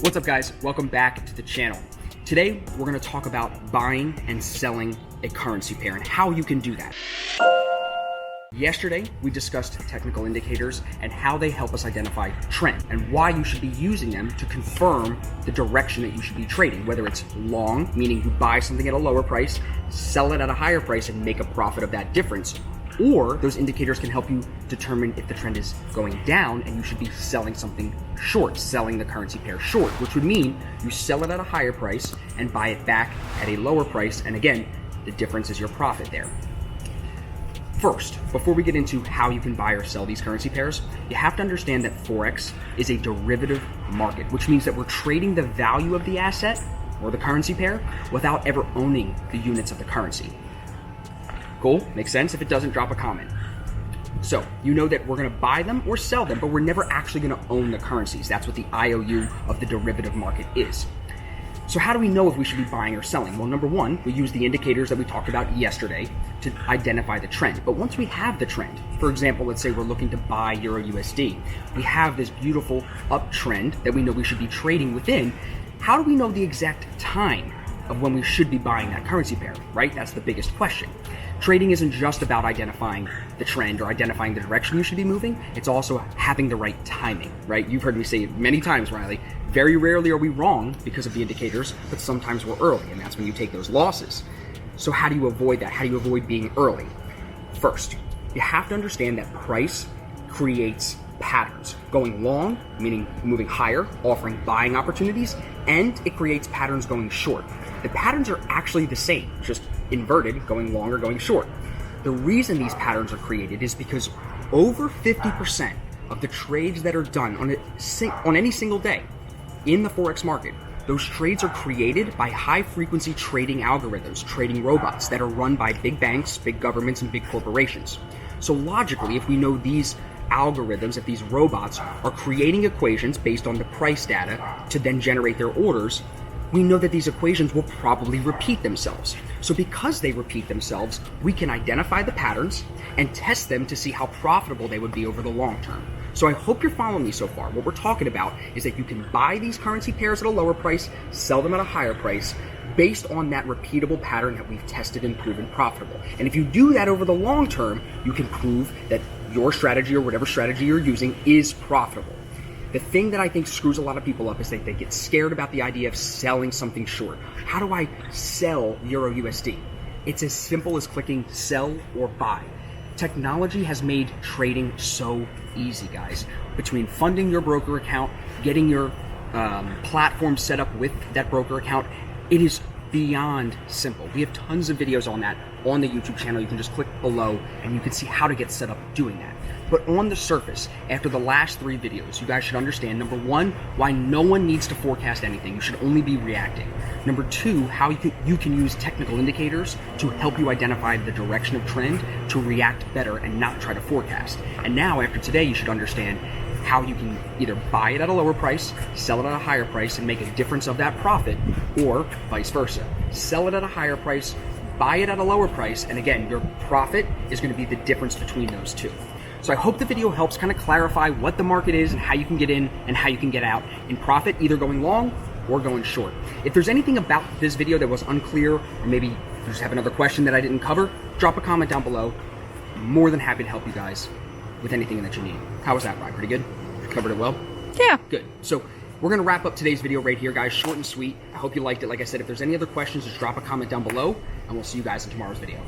What's up guys, welcome back to the channel. Today we're going to talk about buying and selling a currency pair and how you can do that. Yesterday we discussed technical indicators and how they help us identify trend and why you should be using them to confirm the direction that you should be trading, whether it's long, meaning you buy something at a lower price, sell it at a higher price and make a profit of that difference, or those indicators can help you determine if the trend is going down and you should be selling something short, selling the currency pair short, which would mean you sell it at a higher price and buy it back at a lower price. And again, the difference is your profit there. First, before we get into how you can buy or sell these currency pairs, you have to understand that Forex is a derivative market, which means that we're trading the value of the asset or the currency pair without ever owning the units of the currency. Cool? Makes sense? If it doesn't, drop a comment. So, you know that we're going to buy them or sell them, but we're never actually going to own the currencies. That's what the IOU of the derivative market is. So how do we know if we should be buying or selling? Well, number one, we use the indicators that we talked about yesterday to identify the trend. But once we have the trend, for example, let's say we're looking to buy Euro USD, we have this beautiful uptrend that we know we should be trading within. How do we know the exact time of when we should be buying that currency pair, right? That's the biggest question. Trading isn't just about identifying the trend or identifying the direction you should be moving. It's also having the right timing, right? You've heard me say it many times, Riley. Very rarely are we wrong because of the indicators, but sometimes we're early, and that's when you take those losses. So how do you avoid that? How do you avoid being early? First, you have to understand that price creates patterns. Going long, meaning moving higher, offering buying opportunities, and it creates patterns going short. The patterns are actually the same, just inverted, going long or going short. The reason these patterns are created is because over 50% of the trades that are done on any single day in the Forex market, those trades are created by high-frequency trading algorithms, trading robots that are run by big banks, big governments, and big corporations. So logically, if we know these algorithms, that these robots are creating equations based on the price data to then generate their orders, we know that these equations will probably repeat themselves. So because they repeat themselves, we can identify the patterns and test them to see how profitable they would be over the long term. So I hope you're following me so far. What we're talking about is that you can buy these currency pairs at a lower price, sell them at a higher price, based on that repeatable pattern that we've tested and proven profitable. And if you do that over the long term, you can prove that your strategy or whatever strategy you're using is profitable. The thing that I think screws a lot of people up is that they get scared about the idea of selling something short. How do I sell Euro USD? It's as simple as clicking sell or buy. Technology has made trading so easy, guys. Between funding your broker account, getting your platform set up with that broker account, it is beyond simple. We have tons of videos on that on the YouTube channel. You can just click below and you can see how to get set up doing that. But on the surface, after the last 3 videos, you guys should understand, number one, why no one needs to forecast anything. You should only be reacting. Number two, how you can use technical indicators to help you identify the direction of trend to react better and not try to forecast. And now, after today, you should understand how you can either buy it at a lower price, sell it at a higher price, and make a difference of that profit, or vice versa. Sell it at a higher price, buy it at a lower price, and again, your profit is going to be the difference between those two. So I hope the video helps kind of clarify what the market is and how you can get in and how you can get out in profit, either going long or going short. If there's anything about this video that was unclear, or maybe you just have another question that I didn't cover, drop a comment down below. I'm more than happy to help you guys with anything that you need. How was that, Ryan? Pretty good? Covered it well? Yeah. Good. So we're going to wrap up today's video right here, guys. Short and sweet. I hope you liked it. Like I said, if there's any other questions, just drop a comment down below, and we'll see you guys in tomorrow's video.